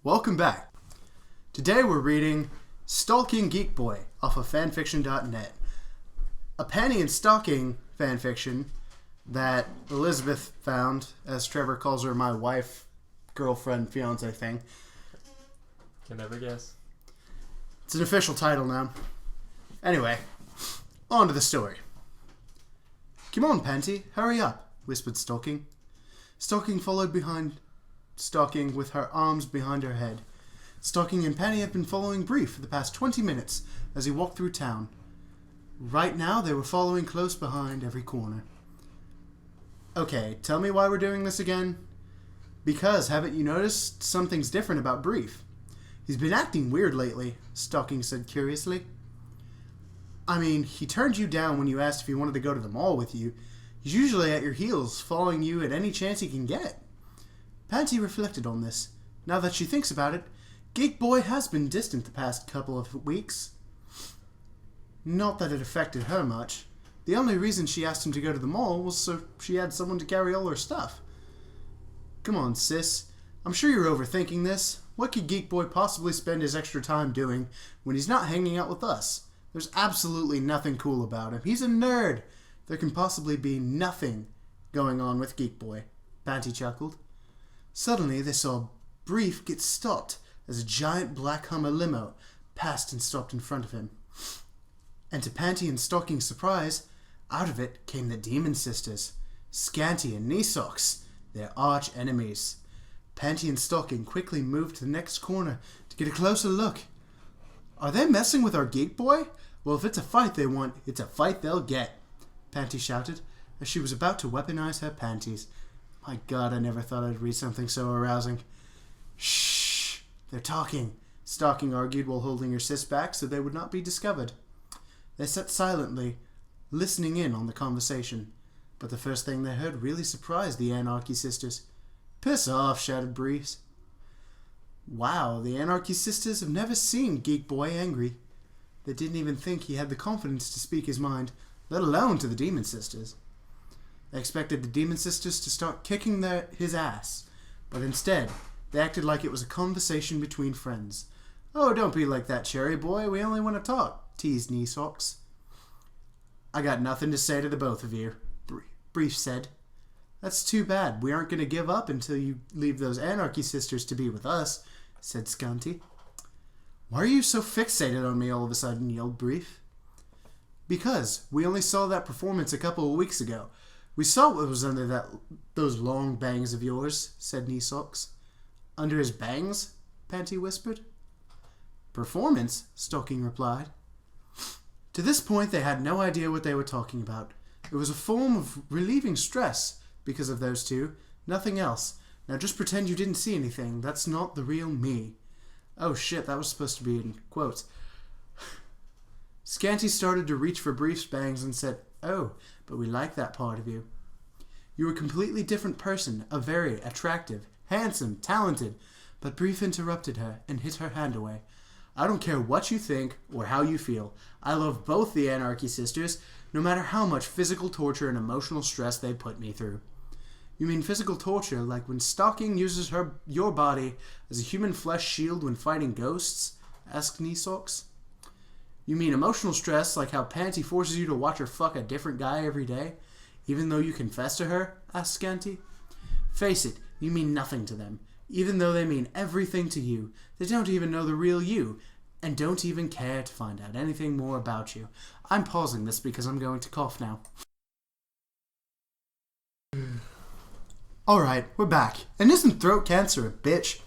welcome back. Today we're reading Stalking Geek Boy off of Fanfiction.net. A Panty and Stalking fanfiction that Elizabeth found, as Trevor calls her, my wife, girlfriend, fiance thing. Can never guess. It's an official title now. Anyway, on to the story. Come on, Panty, hurry up, whispered Stalking. Stalking followed behind Stalking with her arms behind her head. Stalking and Panty have been following Brief for the past 20 minutes as he walked through town. Right now, they were following close behind every corner. Okay, tell me why we're doing this again? Because, haven't you noticed something's different about Brief? He's been acting weird lately, Stalking said curiously. I mean, he turned you down when you asked if he wanted to go to the mall with you. He's usually at your heels, following you at any chance he can get. Panty reflected on this. Now that she thinks about it, Geek Boy has been distant the past couple of weeks. Not that it affected her much. The only reason she asked him to go to the mall was so she had someone to carry all her stuff. Come on, sis. I'm sure you're overthinking this. What could Geek Boy possibly spend his extra time doing when he's not hanging out with us? There's absolutely nothing cool about him. He's a nerd. There can possibly be nothing going on with Geek Boy. Panty chuckled. Suddenly, they saw Brief get stopped as a giant black Hummer limo passed and stopped in front of him. And to Panty and Stalking's surprise, out of it came the Demon Sisters, Scanty and Knee-Socks, their arch enemies. Panty and Stalking quickly moved to the next corner to get a closer look. Are they messing with our Geek Boy? Well, if it's a fight they want, it's a fight they'll get, Panty shouted as she was about to weaponize her panties. My God, I never thought I'd read something so arousing. Shh, they're talking, Stalking argued while holding her sis back so they would not be discovered. They sat silently, listening in on the conversation, but the first thing they heard really surprised the Anarchy Sisters. Piss off, shouted Brief. Wow, the Anarchy Sisters have never seen Geek Boy angry. They didn't even think he had the confidence to speak his mind, let alone to the Demon Sisters. They expected the Demon Sisters to start kicking his ass, but instead, they acted like it was a conversation between friends. Oh, don't be like that, Cherry Boy, we only want to talk, teased Knee-Socks. I got nothing to say to the both of you, Brief said. That's too bad. We aren't going to give up until you leave those Anarchy Sisters to be with us, said Scanty. Why are you so fixated on me all of a sudden, yelled Brief. Because we only saw that performance a couple of weeks ago. We saw what was under those long bangs of yours, said Knee-Socks. Under his bangs? Panty whispered. Performance? Stalking replied. To this point, they had no idea what they were talking about. It was a form of relieving stress because of those two, nothing else. Now just pretend you didn't see anything. That's not the real me. Oh shit, that was supposed to be in quotes. Scanty started to reach for Brief's bangs and said, Oh, but we like that part of you. You're a completely different person, a very attractive, handsome, talented, but Brief interrupted her and hit her hand away. I don't care what you think or how you feel. I love both the Anarchy Sisters, no matter how much physical torture and emotional stress they put me through. You mean physical torture, like when Stalking uses your body as a human flesh shield when fighting ghosts? Asked Knee-Socks. You mean emotional stress, like how Panty forces you to watch her fuck a different guy every day, even though you confess to her? Asked Scanty. Face it, you mean nothing to them. Even though they mean everything to you, they don't even know the real you, and don't even care to find out anything more about you. I'm pausing this because I'm going to cough now. Alright, we're back. And isn't throat cancer a bitch?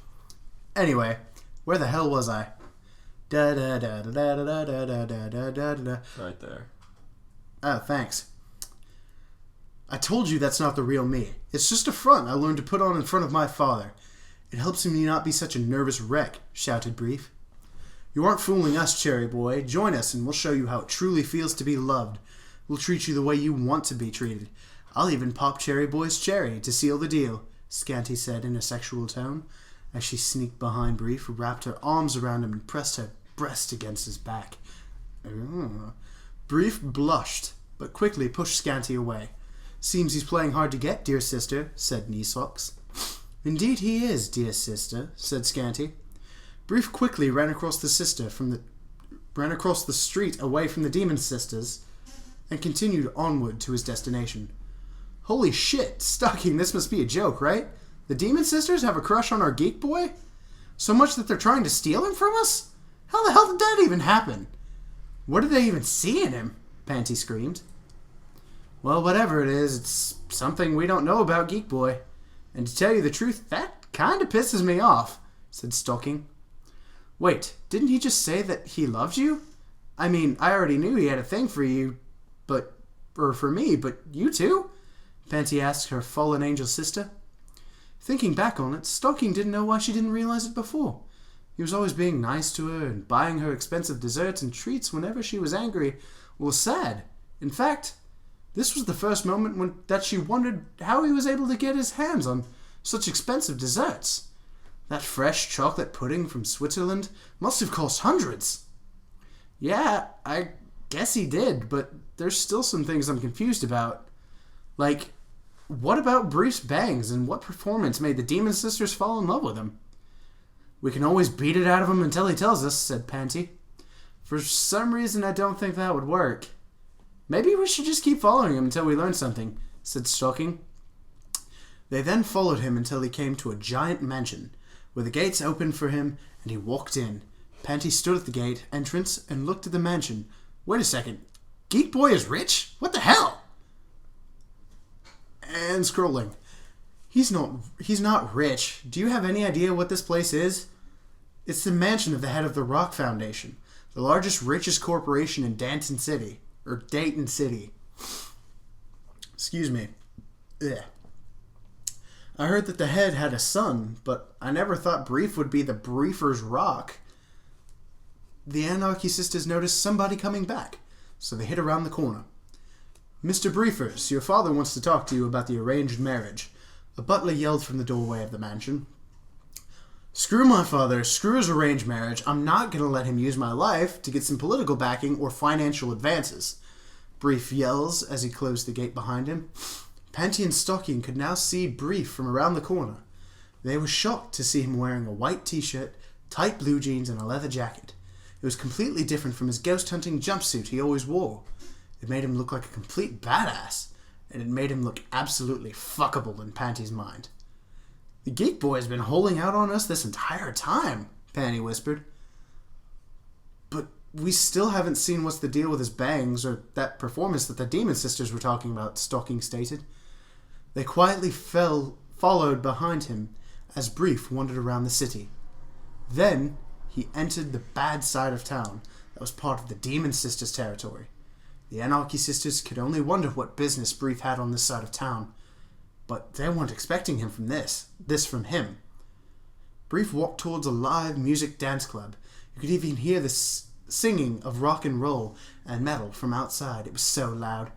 Anyway, where the hell was I? Da da da da da da da da da da da. Right there. Oh, thanks. I told you that's not the real me. It's just a front I learned to put on in front of my father. It helps me not be such a nervous wreck, shouted Brief. You aren't fooling us, Cherry Boy. Join us and we'll show you how it truly feels to be loved. We'll treat you the way you want to be treated. I'll even pop Cherry Boy's cherry to seal the deal, Scanty said in a sexual tone, as she sneaked behind Brief, wrapped her arms around him and pressed her breast against his back. Brief blushed, but quickly pushed Scanty away. Seems he's playing hard to get, dear sister, said Knee-Socks. Indeed he is, dear sister, said Scanty. Brief quickly ran across the street away from the Demon Sisters and continued onward to his destination. Holy shit, Stalking, this must be a joke, right? The Demon Sisters have a crush on our geek boy? So much that they're trying to steal him from us? How the hell did that even happen? What did they even see in him? Panty screamed. Well, whatever it is, it's something we don't know about Geek Boy. And to tell you the truth, that kinda pisses me off, said Stalking. Wait, didn't he just say that he loved you? I mean, I already knew he had a thing for you, for me, but you too? Panty asked her fallen angel sister. Thinking back on it, Stalking didn't know why she didn't realize it before. He was always being nice to her and buying her expensive desserts and treats whenever she was angry or sad. In fact, this was the first moment that she wondered how he was able to get his hands on such expensive desserts. That fresh chocolate pudding from Switzerland must have cost hundreds. Yeah, I guess he did, but there's still some things I'm confused about. Like, what about Brief's bangs and what performance made the Demon Sisters fall in love with him? We can always beat it out of him until he tells us, said Panty. For some reason, I don't think that would work. Maybe we should just keep following him until we learn something, said Stalking. They then followed him until he came to a giant mansion, where the gates opened for him and he walked in. Panty stood at the gate entrance and looked at the mansion. Wait a second. Geek Boy is rich? What the hell? And scrolling. He's not rich. Do you have any idea what this place is? It's the mansion of the head of the Rock Foundation, the largest, richest corporation in Dayton City. Excuse me. Ugh. I heard that the head had a son, but I never thought Brief would be the Briefer's Rock. The Anarchy Sisters noticed somebody coming back, so they hid around the corner. Mr. Briefers, your father wants to talk to you about the arranged marriage. A butler yelled from the doorway of the mansion. Screw my father, screw his arranged marriage. I'm not going to let him use my life to get some political backing or financial advances. Brief yells as he closed the gate behind him. Panty and Stalking could now see Brief from around the corner. They were shocked to see him wearing a white t-shirt, tight blue jeans, and a leather jacket. It was completely different from his ghost hunting jumpsuit he always wore. It made him look like a complete badass, and it made him look absolutely fuckable in Panty's mind. The Geek Boy has been holding out on us this entire time, Panty whispered. But we still haven't seen what's the deal with his bangs or that performance that the Demon Sisters were talking about, Stalking stated. They quietly followed behind him as Brief wandered around the city. Then he entered the bad side of town that was part of the Demon Sisters' territory. The Anarchy Sisters could only wonder what business Brief had on this side of town, but they weren't expecting him from this from him. Brief walked towards a live music dance club. You could even hear the singing of rock and roll and metal from outside. It was so loud.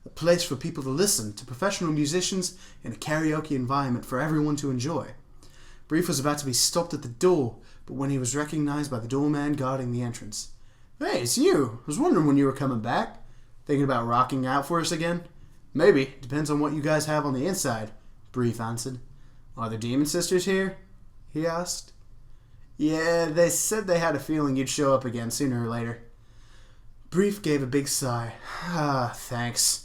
A place for people to listen to professional musicians in a karaoke environment for everyone to enjoy. Brief was about to be stopped at the door, but when he was recognized by the doorman guarding the entrance. Hey, it's you. I was wondering when you were coming back. Thinking about rocking out for us again? Maybe. Depends on what you guys have on the inside, Brief answered. Are the Demon Sisters here? He asked. Yeah, they said they had a feeling you'd show up again sooner or later. Brief gave a big sigh. Thanks.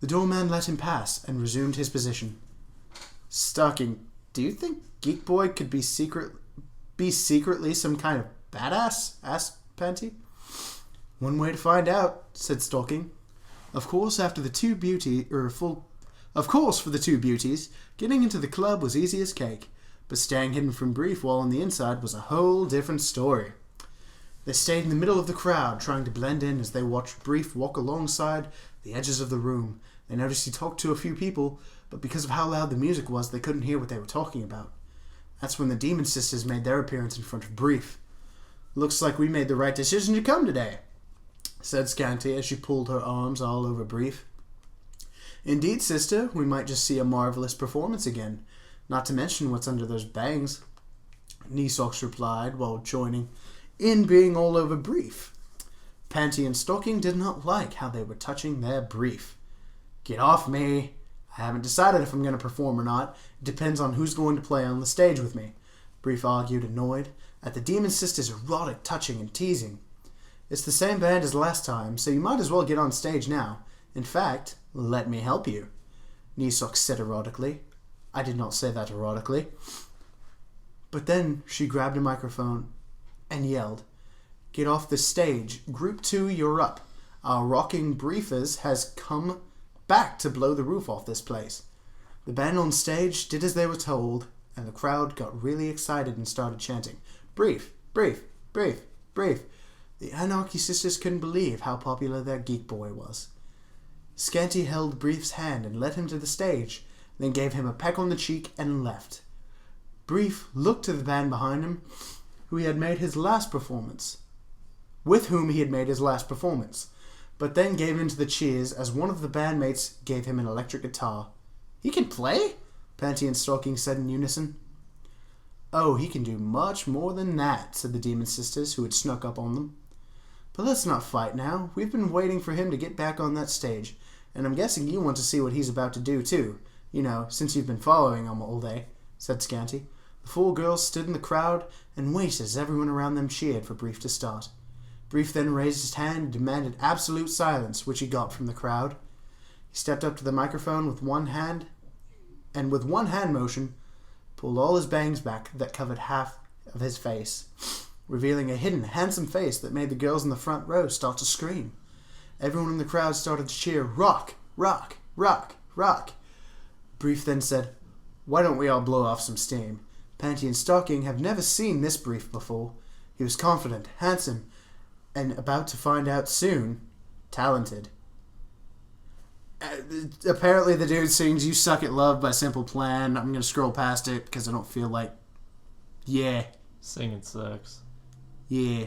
The doorman let him pass and resumed his position. Stalking, do you think Geek Boy could be secretly some kind of badass? Asked Panty. One way to find out, said Stalking. Of course, for the two beauties, getting into the club was easy as cake, but staying hidden from Brief while on the inside was a whole different story. They stayed in the middle of the crowd, trying to blend in as they watched Brief walk alongside the edges of the room. They noticed he talked to a few people, but because of how loud the music was, they couldn't hear what they were talking about. That's when the Demon Sisters made their appearance in front of Brief. Looks like we made the right decision to come today, said Scanty as she pulled her arms all over Brief. Indeed, sister, we might just see a marvelous performance again, not to mention what's under those bangs, Nisox replied while joining in being all over Brief. Panty and Stalking did not like how they were touching their Brief. Get off me. I haven't decided if I'm going to perform or not. It depends on who's going to play on the stage with me. Brief argued, annoyed at the Demon Sisters' erotic touching and teasing. It's the same band as last time, so you might as well get on stage now. In fact, let me help you, Nisok said erotically. I did not say that erotically. But then she grabbed a microphone and yelled, "Get off the stage. Group 2, you're up. Our rocking briefers has come back to blow the roof off this place." The band on stage did as they were told, and the crowd got really excited and started chanting, "Brief, brief, brief, brief." The Anarchy Sisters couldn't believe how popular their geek boy was. Scanty held Brief's hand and led him to the stage, then gave him a peck on the cheek and left. Brief looked to the band behind him, with whom he had made his last performance, but then gave in to the cheers as one of the bandmates gave him an electric guitar. "He can play?" Panty and Stalking said in unison. "Oh, he can do much more than that," said the Demon Sisters, who had snuck up on them. "But let's not fight now. We've been waiting for him to get back on that stage, and I'm guessing you want to see what he's about to do, too. You know, since you've been following him all day," said Scanty. The 4 girls stood in the crowd and waited as everyone around them cheered for Brief to start. Brief then raised his hand and demanded absolute silence, which he got from the crowd. He stepped up to the microphone with one hand, and with one hand motion, pulled all his bangs back that covered half of his face, revealing a hidden, handsome face that made the girls in the front row start to scream. Everyone in the crowd started to cheer, "Rock! Rock! Rock! Rock!" Brief then said, "Why don't we all blow off some steam?" Panty and Stalking have never seen this Brief before. He was confident, handsome, and about to find out soon, talented. Apparently the dude sings "You Suck at Love" by Simple Plan. I'm going to scroll past it because I don't feel like... Yeah. Singing sucks. Yeah.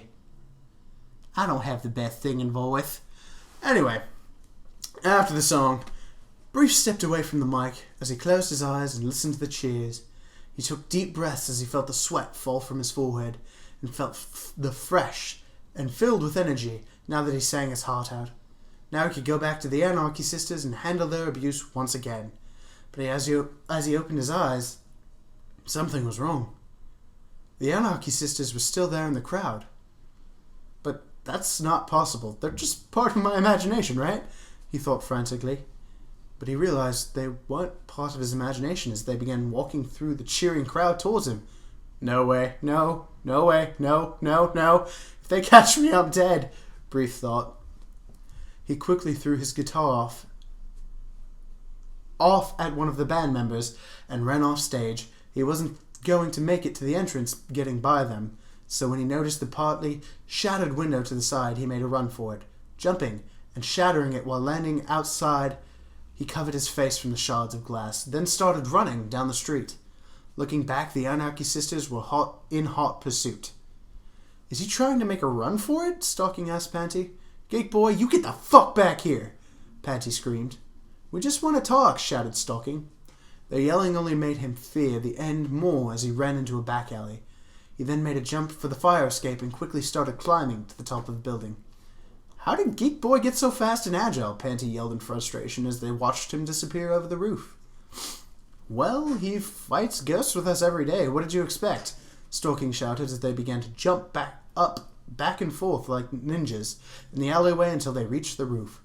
I don't have the best singing voice. Anyway, after the song, Brief stepped away from the mic as he closed his eyes and listened to the cheers. He took deep breaths as he felt the sweat fall from his forehead and felt the fresh and filled with energy now that he sang his heart out. Now he could go back to the Anarchy Sisters and handle their abuse once again. But as he opened his eyes, something was wrong. The Anarchy Sisters were still there in the crowd. But that's not possible. They're just part of my imagination, right? He thought frantically. But he realized they weren't part of his imagination as they began walking through the cheering crowd towards him. "No way, no, no way, no, no, no. If they catch me, I'm dead," Brief thought. He quickly threw his guitar off at one of the band members and ran off stage. He wasn't going to make it to the entrance getting by them, so when he noticed the partly shattered window to the side, he made a run for it. Jumping and shattering it while landing outside, he covered his face from the shards of glass, then started running down the street. Looking back, the Anarchy Sisters were in hot pursuit. "Is he trying to make a run for it?" Stalking asked Panty. "Geek boy, you get the fuck back here!" Panty screamed. "We just want to talk," shouted Stalking. Their yelling only made him fear the end more as he ran into a back alley. He then made a jump for the fire escape and quickly started climbing to the top of the building. "How did Geek boy get so fast and agile?" Panty yelled in frustration as they watched him disappear over the roof. "Well, he fights ghosts with us every day. What did you expect?" Stalking shouted as they began to jump back and forth like ninjas in the alleyway until they reached the roof.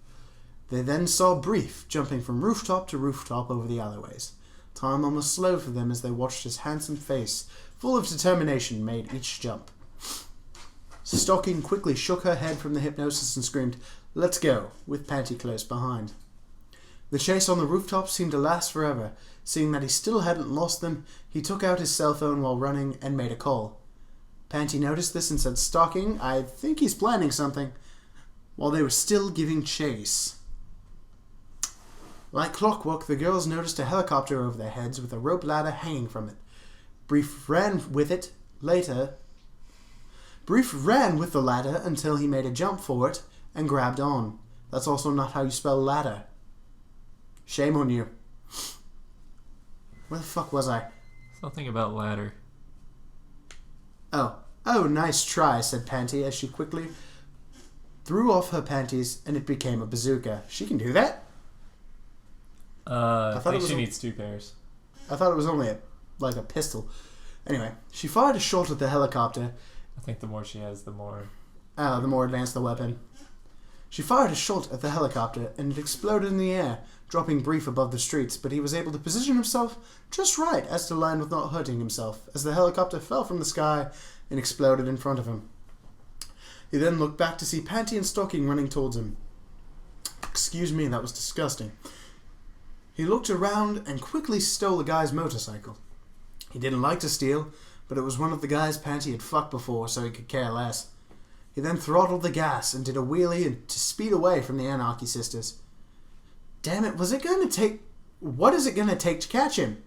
They then saw Brief jumping from rooftop to rooftop over the alleyways. Time almost slowed for them as they watched his handsome face, full of determination, made each jump. Stalking quickly shook her head from the hypnosis and screamed, "Let's go," with Panty close behind. The chase on the rooftop seemed to last forever. Seeing that he still hadn't lost them, he took out his cell phone while running and made a call. Panty noticed this and said, "Stalking, I think he's planning something," while they were still giving chase. Like clockwork, the girls noticed a helicopter over their heads with a rope ladder hanging from it. Brief ran with the ladder until he made a jump for it and grabbed on. That's also not how you spell ladder. Shame on you. Where the fuck was I? Something about ladder. Oh, nice try, said Panty as she quickly threw off her panties and it became a bazooka. She can do that? I think she needs 2 pairs. I thought it was only a pistol. Anyway, she fired a shot at the helicopter. I think the more she has, the more advanced the weapon. She fired a shot at the helicopter, and it exploded in the air, dropping Brief above the streets, but he was able to position himself just right as to land with not hurting himself, as the helicopter fell from the sky and exploded in front of him. He then looked back to see Panty and Stalking running towards him. Excuse me, that was disgusting. He looked around and quickly stole a guy's motorcycle. He didn't like to steal, but it was one of the guys Panty had fucked before, so he could care less. He then throttled the gas and did a wheelie to speed away from the Anarchy Sisters. Damn it, what is it going to take to catch him?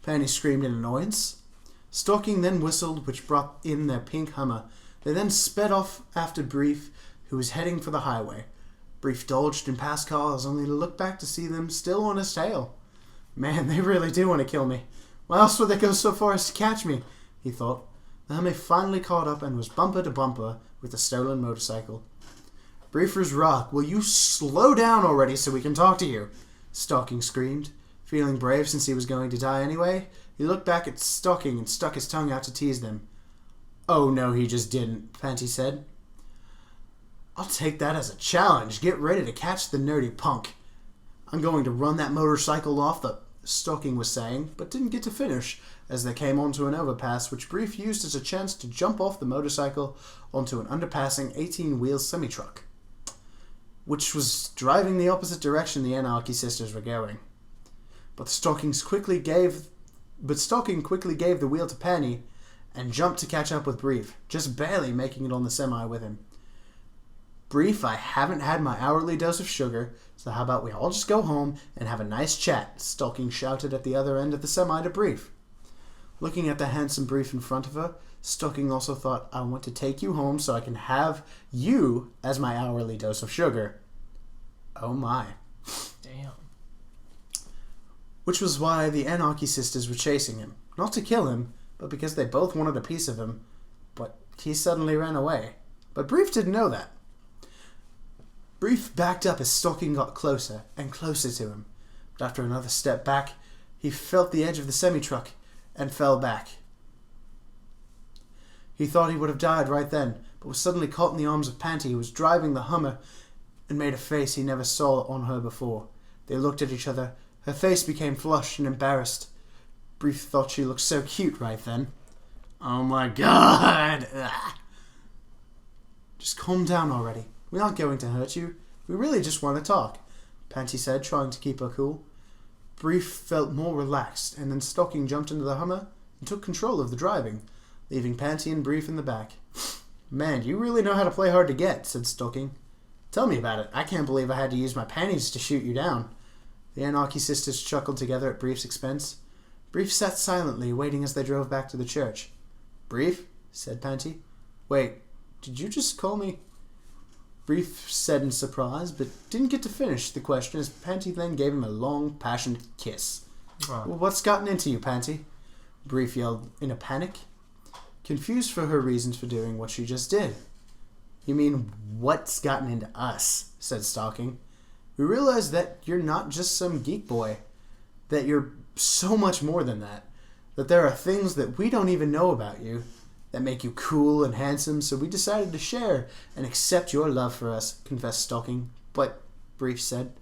Panty screamed in annoyance. Stalking then whistled, which brought in their pink Hummer. They then sped off after Brief, who was heading for the highway. Brief dodged in past cars, only to look back to see them still on his tail. Man, they really do want to kill me. Why else would they go so far as to catch me? He thought. The Hummer finally caught up and was bumper to bumper with the stolen motorcycle. Briefer's rock, will you slow down already so we can talk to you? Stalking screamed. Feeling brave since he was going to die anyway, he looked back at Stalking and stuck his tongue out to tease them. Oh no, he just didn't, Panty said. I'll take that as a challenge. Get ready to catch the nerdy punk. I'm going to run that motorcycle off the... Stalking was saying, but didn't get to finish, as they came onto an overpass, which Brief used as a chance to jump off the motorcycle onto an underpassing 18-wheel semi-truck, which was driving the opposite direction the Anarchy Sisters were going. But Stalking quickly gave the wheel to Panty and jumped to catch up with Brief, just barely making it on the semi with him. Brief, I haven't had my hourly dose of sugar, so how about we all just go home and have a nice chat, Stalking shouted at the other end of the semi to Brief. Looking at the handsome Brief in front of her, Stalking also thought, I want to take you home so I can have you as my hourly dose of sugar. Oh my. Damn. Which was why the Anarchy Sisters were chasing him. Not to kill him, but because they both wanted a piece of him. But he suddenly ran away. But Brief didn't know that. Brief backed up as Stalking got closer and closer to him. But after another step back, he felt the edge of the semi-truck and fell back. He thought he would have died right then, but was suddenly caught in the arms of Panty, who was driving the Hummer, and made a face he never saw on her before. They looked at each other. Her face became flushed and embarrassed. Brief thought she looked so cute right then. Oh my god! Ugh. Just calm down already. We're not going to hurt you. We really just want to talk, Panty said, trying to keep her cool. Brief felt more relaxed, and then Stalking jumped into the Hummer and took control of the driving, leaving Panty and Brief in the back. Man, you really know how to play hard to get, said Stalking. Tell me about it. I can't believe I had to use my panties to shoot you down. The Anarchy Sisters chuckled together at Brief's expense. Brief sat silently, waiting as they drove back to the church. Brief, said Panty. Wait, did you just call me... Brief said in surprise, but didn't get to finish the question as Panty then gave him a long, passionate kiss. Wow. Well, what's gotten into you, Panty? Brief yelled in a panic, confused for her reasons for doing what she just did. You mean, what's gotten into us? Said Stalking. We realize that you're not just some geek boy, that you're so much more than that, that there are things that we don't even know about you that make you cool and handsome, so we decided to share and accept your love for us, confessed Stalking. But, Brief said,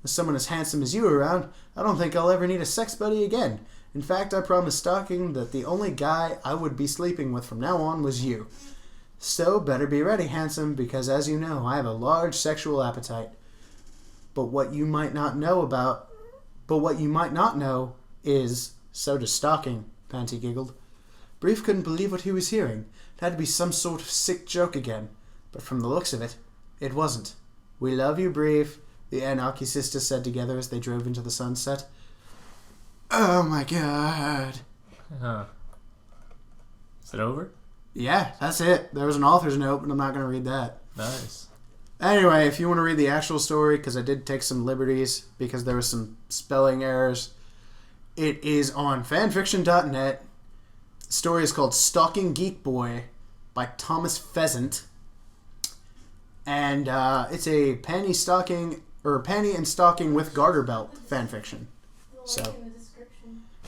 with someone as handsome as you around, I don't think I'll ever need a sex buddy again. In fact, I promised Stalking that the only guy I would be sleeping with from now on was you. So, better be ready, handsome, because as you know, I have a large sexual appetite. But what you might not know is, so does Stalking, Panty giggled. Brief couldn't believe what he was hearing. It had to be some sort of sick joke again. But from the looks of it, it wasn't. We love you, Brief, the Anarchy Sisters said together as they drove into the sunset. Oh my god. Is it over? Yeah, that's it. There was an author's note, but I'm not going to read that. Nice. Anyway, if you want to read the actual story, because I did take some liberties, because there was some spelling errors, it is on fanfiction.net. The story is called Stalking Geek Boy by Thomas Pheasant. And it's a panty and stocking with garter belt fanfiction. So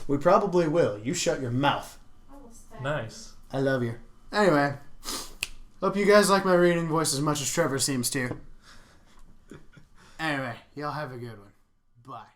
we probably will. You shut your mouth. I will Nice. I love you. Anyway, hope you guys like my reading voice as much as Trevor seems to. Anyway, y'all have a good one. Bye.